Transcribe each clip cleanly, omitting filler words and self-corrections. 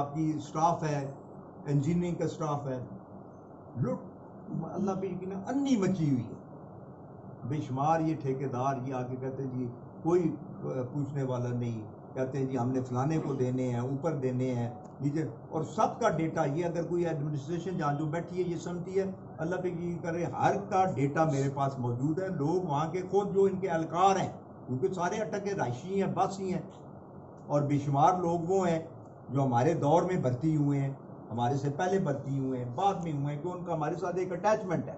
آپ کی سٹاف ہے, انجینئرنگ کا سٹاف ہے, لٹ اللہ پہ یقین انی مچی ہوئی ہے بے شمار. یہ ٹھیکیدار یہ آگے کہتے ہیں جی کوئی پوچھنے والا نہیں, کہتے ہیں جی ہم نے فلانے کو دینے ہیں, اوپر دینے ہیں نیچے, اور سب کا ڈیٹا یہ اگر کوئی ایڈمنسٹریشن جہاں جو بیٹھی ہے یہ سمجھتی ہے اللہ پہ یقین کر رہے ہر کا ڈیٹا میرے پاس موجود ہے. لوگ وہاں کے خود جو ان کے اہلکار ہیں کیونکہ سارے اٹکے رائشی ہیں, باسی ہیں, اور بے شمار لوگ وہ ہیں جو ہمارے دور میں بھرتی ہوئے ہیں, ہمارے سے پہلے بھرتی ہوئے ہیں, بعد میں ہوئے ہیں, کہ ان کا ہمارے ساتھ ایک اٹیچمنٹ ہے.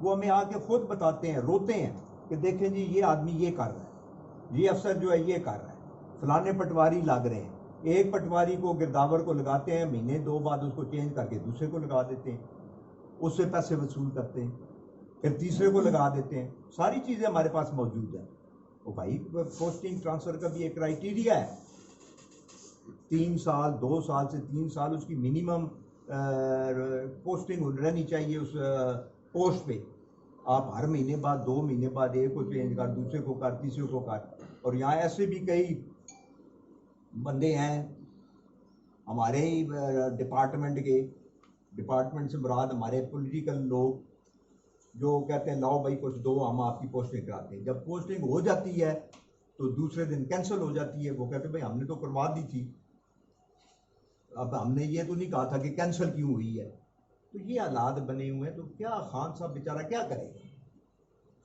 وہ ہمیں آ کے خود بتاتے ہیں, روتے ہیں کہ دیکھیں جی یہ آدمی یہ کر رہا ہے, یہ افسر جو ہے یہ کر رہا ہے, فلانے پٹواری لگ رہے ہیں. ایک پٹواری کو گرداور کو لگاتے ہیں, مہینے دو بعد اس کو چینج کر کے دوسرے کو لگا دیتے ہیں, اس سے پیسے وصول کرتے ہیں, پھر تیسرے کو لگا دیتے ہیں. ساری چیزیں ہمارے پاس موجود ہیں. وہ بھائی پوسٹنگ ٹرانسفر کا بھی ایک کرائیٹیریا ہے, 3 سال 2 سال سے 3 سال اس کی منیمم پوسٹنگ رہنی چاہیے اس پوسٹ پہ. آپ ہر مہینے بعد 2 مہینے بعد ایک کو چینج کر, دوسرے کو کر, تیسرے کو کر. اور یہاں ایسے بھی کئی بندے ہیں ہمارے ہی ڈپارٹمنٹ سے مراد ہمارے پولیٹیکل لوگ جو کہتے ہیں لاؤ بھائی کچھ دو, ہم آپ کی پوسٹنگ کراتے ہیں. جب پوسٹنگ ہو جاتی ہے تو دوسرے دن کینسل ہو جاتی ہے. وہ کہتے ہیں بھائی ہم نے تو کروا دی تھی, اب ہم نے یہ تو نہیں کہا تھا کہ کینسل کیوں ہوئی ہے. تو یہ حالات بنے ہوئے ہیں. تو کیا خان صاحب بیچارہ کیا کرے گا؟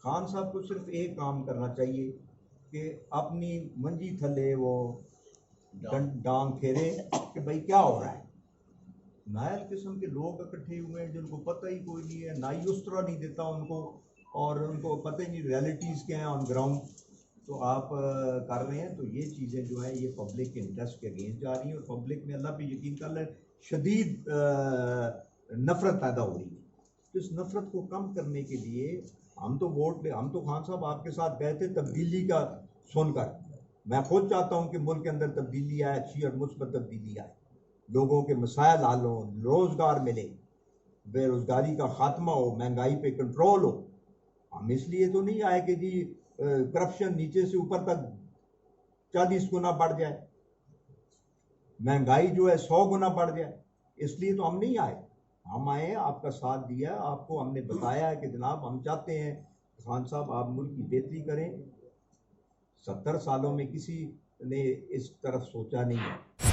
خان صاحب کو صرف ایک کام کرنا چاہیے کہ اپنی منجی تھلے وہ ڈانگ پھیرے کہ بھائی کیا ہو رہا ہے. نائل قسم کے لوگ اکٹھے ہوئے ہیں جن کو پتہ ہی کوئی نہیں ہے, نہ ہی اس طرح نہیں دیتا ان کو, اور ان کو پتہ ہی نہیں ریالٹیز کیا ہیں آن گراؤنڈ. تو آپ کر رہے ہیں تو یہ چیزیں جو ہیں یہ پبلک کے انٹرسٹ کے اگینسٹ جا رہی ہیں, اور پبلک میں اللہ پہ یقین کر لیں شدید نفرت پیدا ہو رہی ہے. تو اس نفرت کو کم کرنے کے لیے ہم تو ووٹ پہ, ہم تو خان صاحب آپ کے ساتھ گئے تھے تبدیلی کا سن کر. میں خود چاہتا ہوں کہ ملک کے اندر تبدیلی آئے, اچھی اور مثبت تبدیلی آئے, لوگوں کے مسائل حل ہوں, روزگار ملے, بے روزگاری کا خاتمہ ہو, مہنگائی پہ کنٹرول ہو. ہم اس لیے تو نہیں آئے کہ جی کرپشن نیچے سے اوپر تک 40 گنا بڑھ جائے, مہنگائی جو ہے 100 گنا بڑھ جائے, اس لیے تو ہم نہیں آئے. ہم آئے, آپ کا ساتھ دیا, آپ کو ہم نے بتایا ہے کہ جناب ہم چاہتے ہیں خان صاحب آپ ملک کی بہتری کریں. 70 سالوں میں کسی نے اس طرف سوچا نہیں ہے.